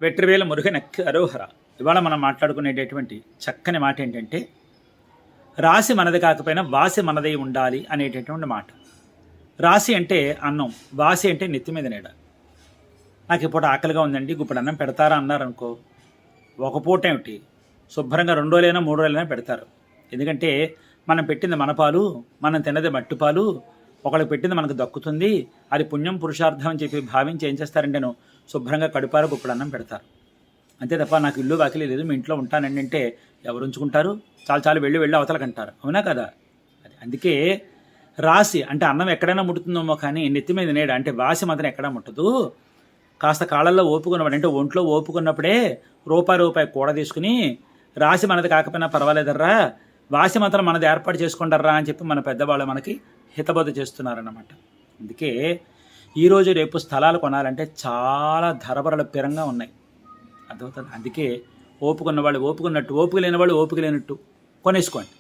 వెట్రివేల మురుగనెక్కి అరోహర. ఇవాళ మనం మాట్లాడుకునేటటువంటి చక్కని మాట ఏంటంటే, రాశి మనది కాకపోయినా వాసి మనదై ఉండాలి అనేటటువంటి మాట. రాశి అంటే అన్నం, వాసి అంటే నెత్తి మీద నీడ. నాకు ఇప్పుడు ఆకలిగా ఉందండి, ఇప్పుడు అన్నం పెడతారా అన్నారనుకో, ఒక పూట ఏమిటి, శుభ్రంగా 2 రోజులైనా 3 రోజులైనా పెడతారు. ఎందుకంటే మనం పెట్టింది మన పాలు, మనం తిన్నది మట్టి పాలు, ఒకళ్ళకి పెట్టింది మనకు దక్కుతుంది, అది పుణ్యం పురుషార్థం అని చెప్పి భావించి ఏం చేస్తారంటే నువ్వు శుభ్రంగా కడుపారు గుప్పుడు అన్నం పెడతారు. అంతే తప్ప నాకు ఇల్లు వాకిలి లేదు, మీ ఇంట్లో ఉంటానండి అంటే ఎవరు ఉంచుకుంటారు? చాలు చాలు వెళ్ళి అవతలకంటారు. అవునా కదా? అది అందుకే రాశి అంటే అన్నం ఎక్కడైనా ముడుతుందేమో కానీ నెత్తి మీద నేడ అంటే వాసి మాత్రం ఎక్కడా ముట్టదు. కాస్త కాళ్ళల్లో ఓపుకున్నవాడు అంటే ఒంట్లో ఓపుకున్నప్పుడే రూపాయి కూడ తీసుకుని రాశి మనది కాకపోయినా పర్వాలేదర్రా, వాసి మాత్రం మనది ఏర్పాటు చేసుకుంటారా అని చెప్పి మన పెద్దవాళ్ళు మనకి హితబోధ చేస్తున్నారన్నమాట. అందుకే ఈరోజు రేపు స్థలాలు కొనాలంటే చాలా ధరబరల పిరంగా ఉన్నాయి, అర్థమవుతుంది. అందుకే ఓపుకున్న వాళ్ళు ఓపుకున్నట్టు, ఓపిక లేని వాళ్ళు ఓపిక లేనట్టు కొనేసుకోండి.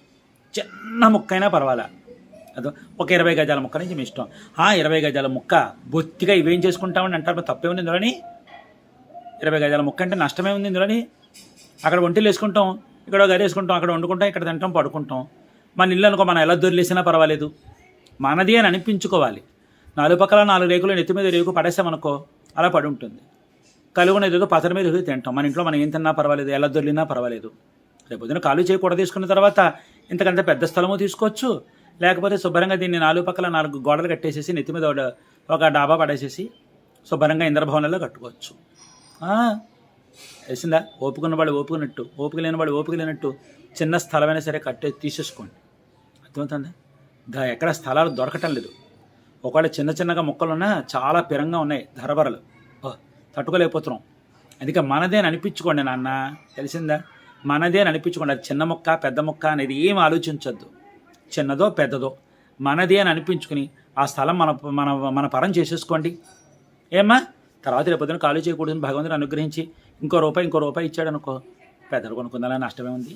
చిన్న ముక్క అయినా పర్వాలా, అదో ఒక 20 గజాల ముక్క నుంచి మీ ఇష్టం. 20 గజాల ముక్క బొత్తిగా ఇవేం చేసుకుంటామని అంటారు, తప్పే ఉంది ఇందులోని. 20 గజాల ముక్క అంటే నష్టమే ఉంది ఇందులోని. అక్కడ ఒంటిలు వేసుకుంటాం, ఇక్కడ గది వేసుకుంటాం, అక్కడ వండుకుంటాం, ఇక్కడ తింటాం, పడుకుంటాం. మన ఇల్లు అనుకో మనం ఎలా దొరిలేసినా పర్వాలేదు, మనది అని అనిపించుకోవాలి. 4 పక్కల 4 రేకులు నెత్తి మీద రేకు పడేసామనుకో అలా పడి ఉంటుంది. కలుగునేది ఏదో పతన మీద తింటాం. మన ఇంట్లో మనం ఏం తిన్నా పర్వాలేదు, ఎలా దొరికినా పర్వాలేదు. రేపొద్దున కాలు చేయకూడదు తీసుకున్న తర్వాత ఇంతకంటే పెద్ద స్థలము తీసుకోవచ్చు, లేకపోతే శుభ్రంగా దీన్ని 4 పక్కల 4 గోడలు కట్టేసేసి నెత్తి మీద ఒక డాబా పడేసేసి శుభ్రంగా ఇంద్రభవనంలో కట్టుకోవచ్చు. తెలిసిందా? ఓపుకున్న వాళ్ళు ఓపుకున్నట్టు, ఓపిక లేని వాళ్ళు ఓపిక లేనట్టు చిన్న స్థలమైనా సరే తీసేసుకోండి. అర్థమవుతుందా? ఎక్కడ స్థలాలు దొరకటం లేదు. ఒకవేళ చిన్నగా మొక్కలున్నా చాలా పిరంగా ఉన్నాయి ధరబరలు, తట్టుకోలేకపోతున్నాం. అందుకే మనదే అని అనిపించుకోండి నాన్న, తెలిసిందా? మనదే అని అనిపించుకోండి. అది చిన్న మొక్క పెద్ద మొక్క అనేది ఏం ఆలోచించొద్దు. చిన్నదో పెద్దదో మనదే అని అనిపించుకుని ఆ స్థలం మన మన మన పరం చేసేసుకోండి. ఏమ్మా తర్వాత రేపొద్దున ఖాళీ చేయకూడదని భగవంతుడు అనుగ్రహించి ఇంకో రూపాయి ఇచ్చాడు అనుకో, పెద్దలు కొనుక్కుందాలని నష్టమే ఉంది.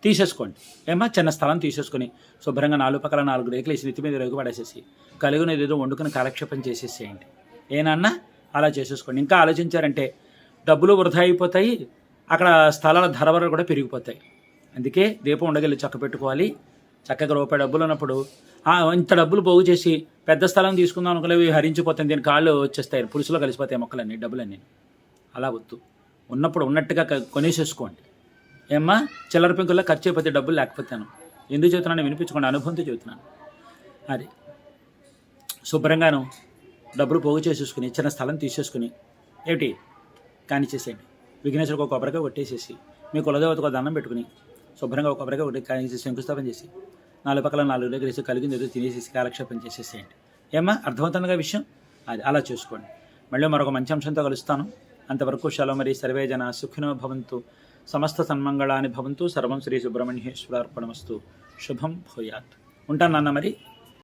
తీసేసుకోండి. ఏమా చిన్న స్థలం తీసేసుకొని శుభ్రంగా 4 పక్కల 4 రేకులు వేసి నెత్తి మీద రేకు పడేసేసి కలిగినది ఏదో వండుకుని కాలక్షేపం చేసేసేయండి. ఏనన్నా అలా చేసేసుకోండి. ఇంకా ఆలోచించారంటే డబ్బులు వృధా అయిపోతాయి, అక్కడ స్థలాల ధరవరలు కూడా పెరిగిపోతాయి. అందుకే దీపం ఉండగలి చక్క పెట్టుకోవాలి. చక్కగా రూపాయి డబ్బులు ఉన్నప్పుడు ఇంత డబ్బులు పోగు చేసి పెద్ద స్థలం తీసుకుందాం అనుకునేవి హరించిపోతాయి, దీని కాళ్ళు వచ్చేస్తాయి, పులుసులో కలిసిపోతాయి మొక్కలన్నీ, డబ్బులన్నీ. అలా వద్దు, ఉన్నప్పుడు ఉన్నట్టుగా కొనేసేసుకోండి. ఏమ్మా చిల్లర పెంకుల్లో ఖర్చు అయిపోతే డబ్బులు లేకపోతాను. ఎందుకు చెబుతున్నాను వినిపించుకోండి, అనుభవంతో చెబుతున్నాను. అది శుభ్రంగాను డబ్బులు పోగు చేసేసుకుని చిన్న స్థలం తీసేసుకుని ఏమిటి కానిచ్చేసేయండి. విఘ్నేశ్వరికి ఒక కొబ్బరికాయ కొట్టేసేసి మీ కులదేవతకు ఒక దండం పెట్టుకుని శుభ్రంగా ఒక కొబ్బరికాయ కొట్టి కానిచ్చేసి శంకుస్థాపన చేసి 4 పక్కల 4 రేకులు వేసి కలిగింది ఏదో తినేసేసి కాలక్షేపం చేసేసేయండి. ఏమ్మా అర్థమవుతుందిగా విషయం? అది అలా చూసుకోండి. మళ్ళీ మరొక మంచి అంశంతో కలుస్తాను. అంతవరకు సెలవు. మరి సర్వే జన సుఖినో భవంతు, సమస్త సన్మంగళాని భవంతు, సర్వం శ్రీ సుబ్రహ్మణ్యేశ్వరార్పణమస్తు. శుభం భూయాత్. ఉంటాను నాన్న మరి.